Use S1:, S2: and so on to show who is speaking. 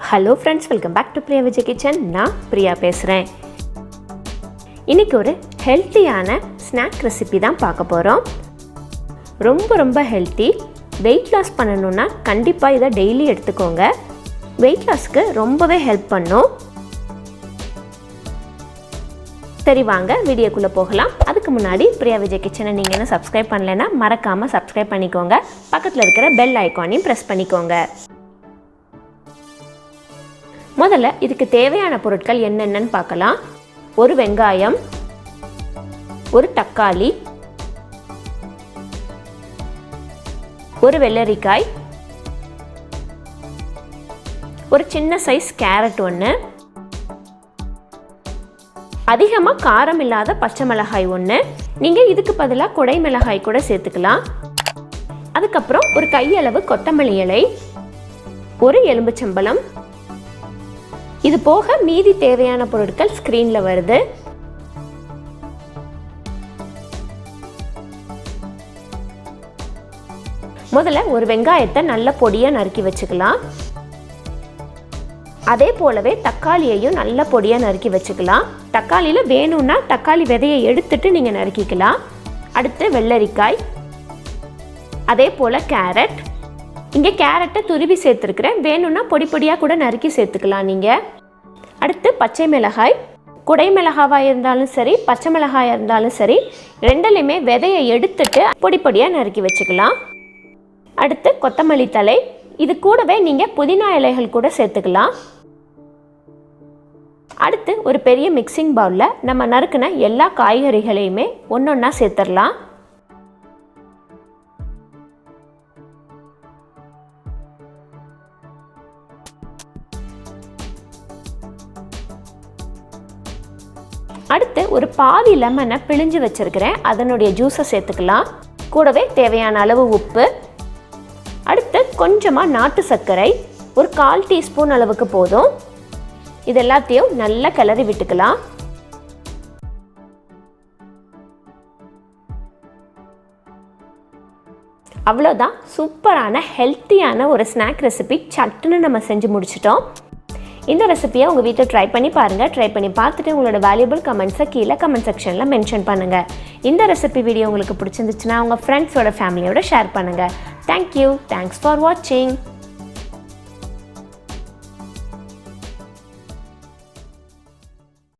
S1: Hello friends, welcome back to priyavijaykitchen. நான் பிரியா பேசுகிறேன். இன்றைக்கி ஒரு ஹெல்த்தியான ஸ்நாக் ரெசிபி தான் பார்க்க போகிறோம். ரொம்ப ஹெல்த்தி. வெயிட் லாஸ் பண்ணணுன்னா கண்டிப்பாக இதை டெய்லி எடுத்துக்கோங்க. வெயிட் லாஸ்க்கு ரொம்பவே ஹெல்ப் பண்ணும். சரி, வாங்க வீடியோக்குள்ளே போகலாம். அதுக்கு முன்னாடி priyavijaykitchen நீங்கள் என்ன சப்ஸ்கிரைப் பண்ணலைன்னா மறக்காமல் சப்ஸ்கிரைப் பண்ணிக்கோங்க. பக்கத்தில் இருக்கிற பெல் ஐக்கானையும் ப்ரெஸ் பண்ணிக்கோங்க. முதல்ல இதுக்கு தேவையான பொருட்கள் என்னென்னு பார்க்கலாம். ஒரு வெங்காயம், ஒரு தக்காளி, ஒரு வெள்ளரிக்காய், ஒரு சின்ன சைஸ் கேரட் ஒன்று, அதிகமாக காரம் இல்லாத பச்சை மிளகாய் ஒன்று. நீங்கள் இதுக்கு பதிலாக குடை மிளகாய் கூட சேர்த்துக்கலாம். அதுக்கப்புறம் ஒரு கையளவு கொத்தமல்லி இலை, ஒரு எலும்புச்சம்பழம். இது போக மீதி தேவையான பொருட்கள் ஸ்க்ரீனில் வருது. முதல்ல ஒரு வெங்காயத்தை நல்ல பொடியாக நறுக்கி வச்சுக்கலாம். அதே போலவே தக்காளியையும் நல்ல பொடியாக நறுக்கி வச்சுக்கலாம். தக்காளியில் வேணும்னா தக்காளி விதையை எடுத்துட்டு நீங்கள் நறுக்கிக்கலாம். அடுத்து வெள்ளரிக்காய், அதே போல் கேரட். இங்கே கேரட்டை துருவி சேர்த்துருக்குறேன், வேணும்னா பொடி பொடியாக கூட நறுக்கி சேர்த்துக்கலாம் நீங்கள். அடுத்து பச்சை மிளகாய். குடை மிளகாவாக இருந்தாலும் சரி, பச்சை மிளகாயாக இருந்தாலும் சரி, ரெண்டுலையுமே விதையை எடுத்துட்டு பொடி பொடியாக நறுக்கி வச்சுக்கலாம். அடுத்து கொத்தமல்லி தழை. இது கூடவே நீங்கள் புதினா இலைகள் கூட சேர்த்துக்கலாம். அடுத்து ஒரு பெரிய மிக்சிங் பவுலில் நம்ம நறுக்கின எல்லா காய்கறிகளையுமே ஒன்றொன்னா சேர்த்துடலாம். அடுத்து ஒரு பாதி லெமனை பிழிஞ்சு வச்சுருக்கிறேன், அதனுடைய ஜூஸை சேர்த்துக்கலாம். கூடவே தேவையான அளவு உப்பு. அடுத்து கொஞ்சமாக நாட்டு சர்க்கரை, ஒரு 1/4 டீஸ்பூன் அளவுக்கு போதும். இது எல்லாத்தையும் நல்லா கிளறி விட்டுக்கலாம். அவ்வளோதான், சூப்பரான ஹெல்த்தியான ஒரு ஸ்நாக் ரெசிபி சட்டுன்னு நம்ம செஞ்சு முடிச்சிட்டோம். இந்த ரெசிபியை உங்கள் வீட்டில் ட்ரை பண்ணி பாருங்கள். ட்ரை பண்ணி பார்த்துட்டு உங்களோட வேல்யூபிள் கமெண்ட்ஸை கீழே கமெண்ட் செக்ஷனில் மென்ஷன் பண்ணுங்கள். இந்த ரெசிபி வீடியோ உங்களுக்கு பிடிச்சிருந்துச்சுன்னா உங்கள் ஃப்ரெண்ட்ஸோட ஃபேமிலியோட ஷேர் பண்ணுங்கள். தேங்க்யூ. தேங்க்ஸ் ஃபார் வாட்சிங்.